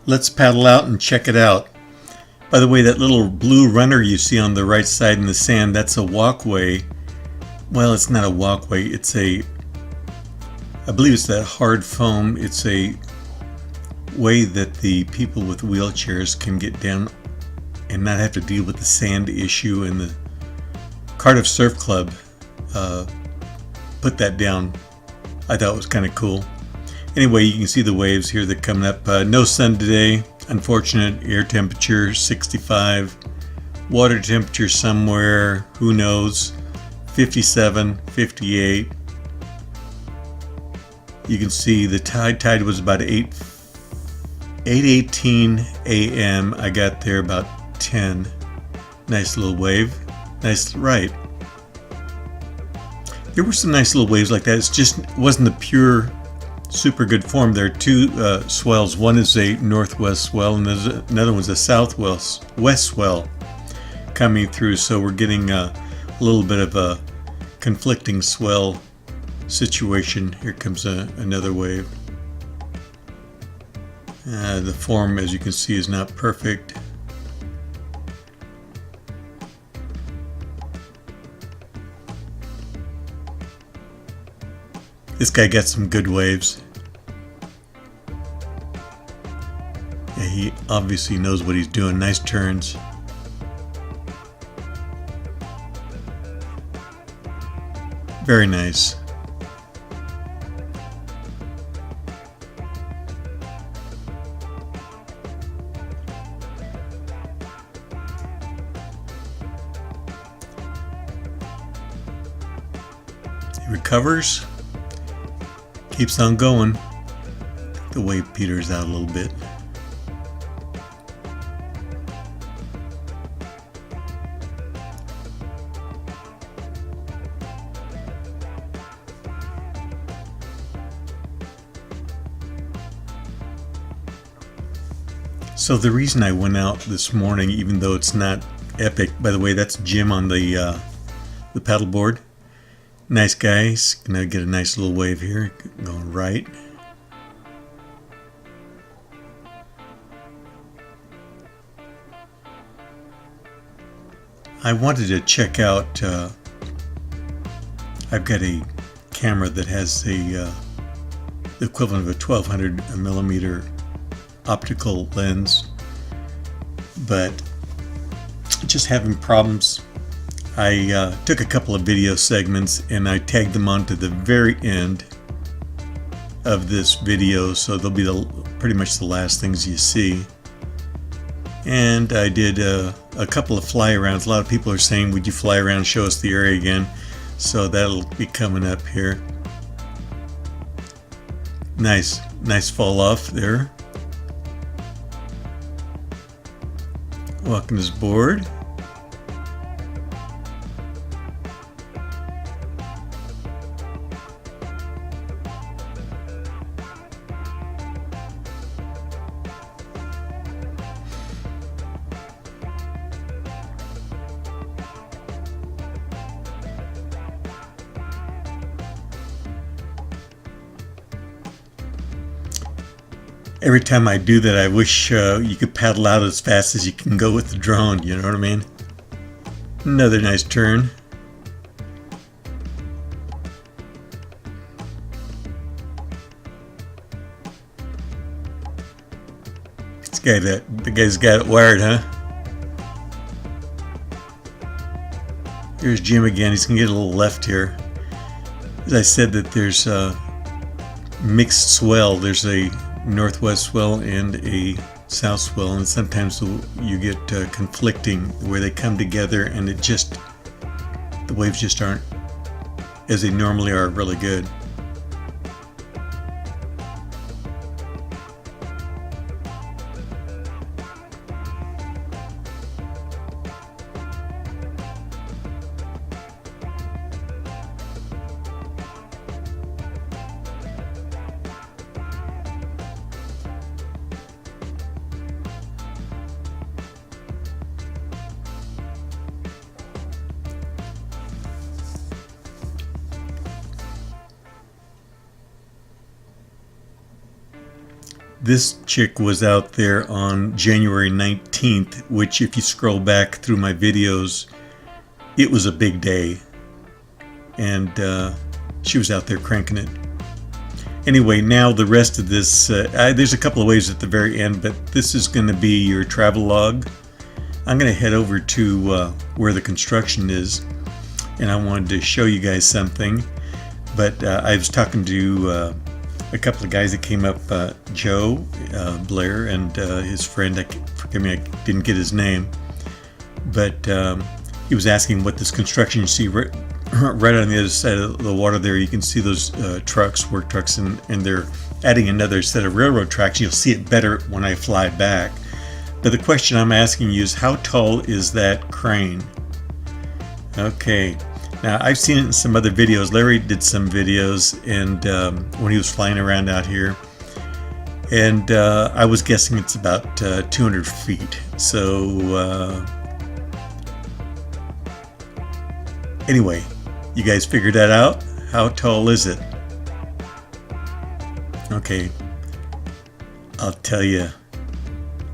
let's paddle out and check it out. By the way, that little blue runner you see on the right side in the sand, that's a walkway. Well, it's not a walkway, it's I believe it's that hard foam. It's a way that the people with wheelchairs can get down and not have to deal with the sand issue, and the Cardiff Surf Club put that down. I thought it was kind of cool. Anyway, you can see the waves here that are coming up. No sun today, unfortunate. Air temperature 65, water temperature somewhere, who knows, 57, 58. You can see the tide was about 8:18 a.m. I got there about 10. Nice little wave. Nice, right. There were some nice little waves like that. It just wasn't the pure, super good form. There are two swells. One is a northwest swell, and there's another one's a southwest swell coming through. So we're getting a little bit of a conflicting swell situation. Here comes another wave. The form, as you can see, is not perfect. This guy got some good waves. Yeah, he obviously knows what he's doing. Nice turns. Very nice. He recovers. Keeps on going. The wave peters out a little bit. So the reason I went out this morning, even though it's not epic, by the way, that's Jim on the paddleboard. Nice guys. Gonna get a nice little wave here, going right. I wanted to check out, I've got a camera that has the equivalent of a 1200 millimeter optical lens, but just having problems. I took a couple of video segments and I tagged them onto the very end of this video, so they'll be pretty much the last things you see. And I did a couple of fly arounds. A lot of people are saying, would you fly around and show us the area again? So that'll be coming up here. Nice fall off there. Walking his board. Every time I do that, I wish you could paddle out as fast as you can go with the drone, you know what I mean? Another nice turn. The guy's got it wired, huh? Here's Jim again. He's gonna get a little left here. As I said, that there's a mixed swell. There's a northwest swell and a south swell, and sometimes you get conflicting where they come together, and the waves just aren't as they normally are really good. This chick was out there on January 19th, which if you scroll back through my videos, it was a big day. And she was out there cranking it. Anyway, now the rest of this, there's a couple of ways at the very end, but this is going to be your travel log. I'm going to head over to where the construction is, and I wanted to show you guys something. But I was talking to a couple of guys that came up, Joe Blair and his friend, forgive me, I didn't get his name, but he was asking what this construction you see right on the other side of the water there. You can see those trucks, work trucks, and they're adding another set of railroad tracks. You'll see it better when I fly back. But the question I'm asking you is, how tall is that crane? Okay, now I've seen it in some other videos. Larry did some videos, and when he was flying around out here, and I was guessing it's about 200 feet. So anyway, you guys figured that out? How tall is it? Okay, I'll tell you,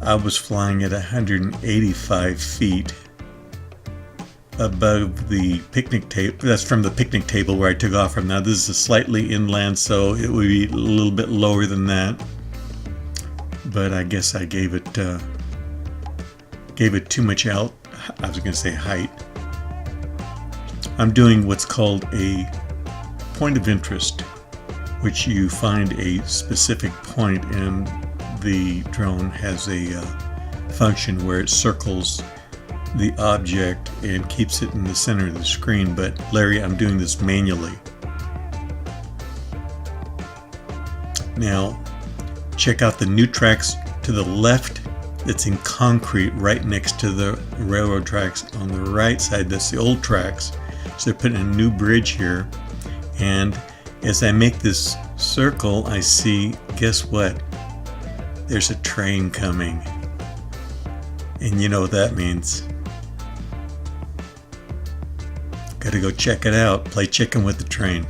I was flying at 185 feet above the picnic table. That's from the picnic table where I took off from. Now this is slightly inland, so it would be a little bit lower than that. But I guess I gave it too much I was going to say height. I'm doing what's called a point of interest, which you find a specific point, and the drone has a function where it circles the object and keeps it in the center of the screen. But Larry, I'm doing this manually. Now check out the new tracks to the left. It's in concrete right next to the railroad tracks. On the right side, that's the old tracks. So they're putting a new bridge here, and as I make this circle, I see, guess what? There's a train coming, and you know what that means. Gotta go check it out. Play chicken with the train.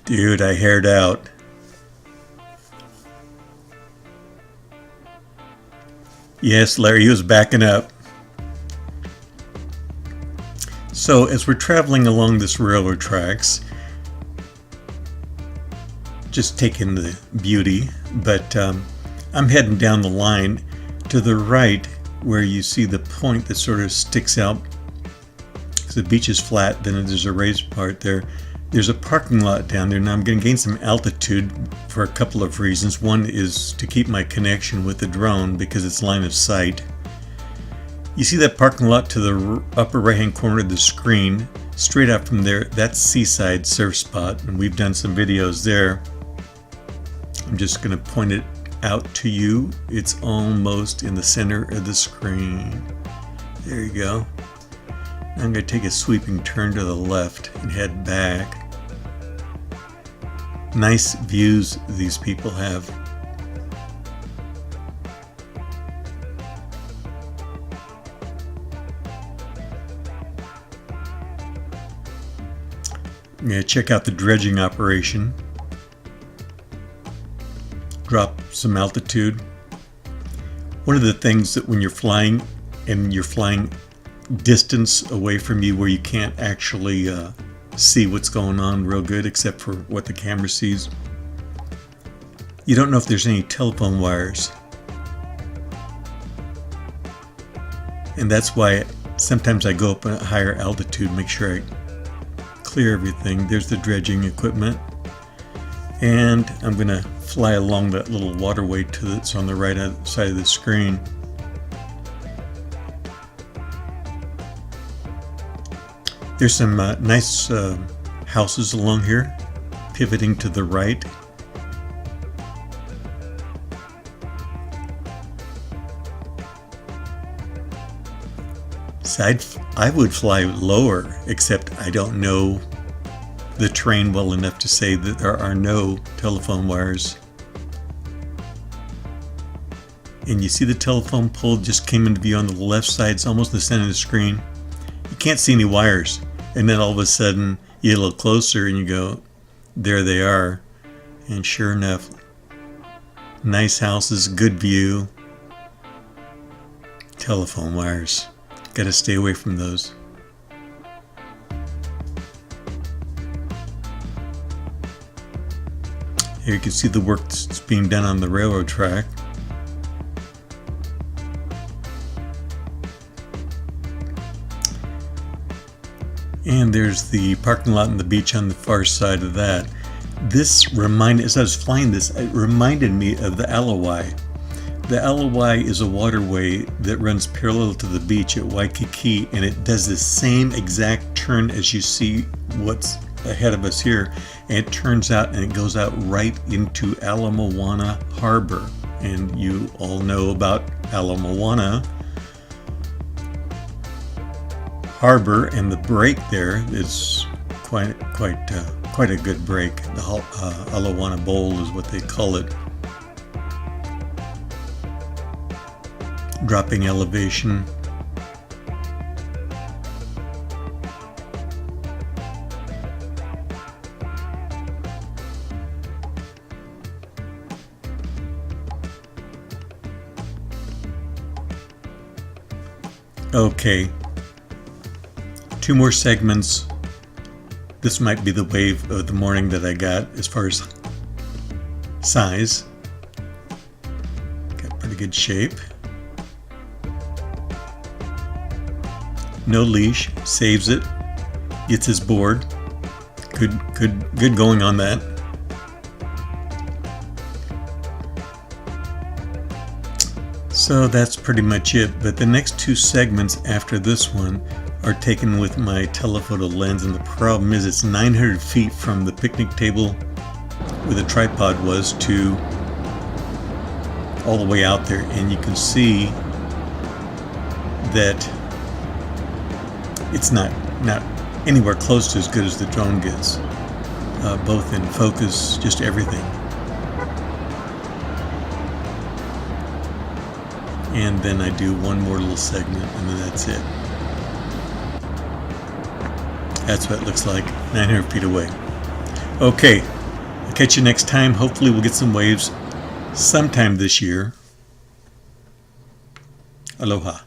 Dude, I haired out. Yes, Larry, he was backing up. So as we're traveling along this railroad tracks, just taking the beauty, but I'm heading down the line to the right where you see the point that sort of sticks out. So the beach is flat, then there's a raised part there. There's a parking lot down there. Now I'm going to gain some altitude for a couple of reasons. One is to keep my connection with the drone because it's line of sight. You see that parking lot to the upper right hand corner of the screen. Straight out from there, that's Seaside Surf Spot, and we've done some videos there. I'm just going to point it out to you. It's almost in the center of the screen. There you go. I'm going to take a sweeping turn to the left and head back. Nice views these people have. I'm going to check out the dredging operation. Drop some altitude. One of the things that when you're flying and you're flying distance away from you where you can't actually see what's going on real good except for what the camera sees, you don't know if there's any telephone wires, and that's why sometimes I go up at a higher altitude, make sure I clear everything. There's the dredging equipment, and I'm gonna fly along that little waterway that's on the right side of the screen. There's some nice houses along here, pivoting to the right. So I would fly lower, except I don't know the terrain well enough to say that there are no telephone wires. And you see the telephone pole just came into view on the left side. It's almost the center of the screen. You can't see any wires. And then all of a sudden you get a little closer and you go, there they are. And sure enough, nice houses, good view. Telephone wires. Got to stay away from those. Here you can see the work that's being done on the railroad track. And there's the parking lot and the beach on the far side of that. This reminded, as I was flying this, it reminded me of the Alawai. The Alawai is a waterway that runs parallel to the beach at Waikiki, and it does the same exact turn as you see what's ahead of us here, and it turns out and it goes out right into Ala Moana Harbor. And you all know about Ala Moana Harbor, and the break there is quite a good break. The Alawana Bowl is what they call it. Dropping elevation. Okay, 2 more segments. This might be the wave of the morning that I got as far as size. Got pretty good shape. No leash, saves it, gets his board. Good going on that. So that's pretty much it, but the next 2 segments after this one are taken with my telephoto lens, and the problem is it's 900 feet from the picnic table where the tripod was to all the way out there, and you can see that it's not anywhere close to as good as the drone gets, both in focus, just everything. And then I do one more little segment, and then that's it. That's what it looks like 900 feet away. Okay, I'll catch you next time. Hopefully we'll get some waves sometime this year. Aloha.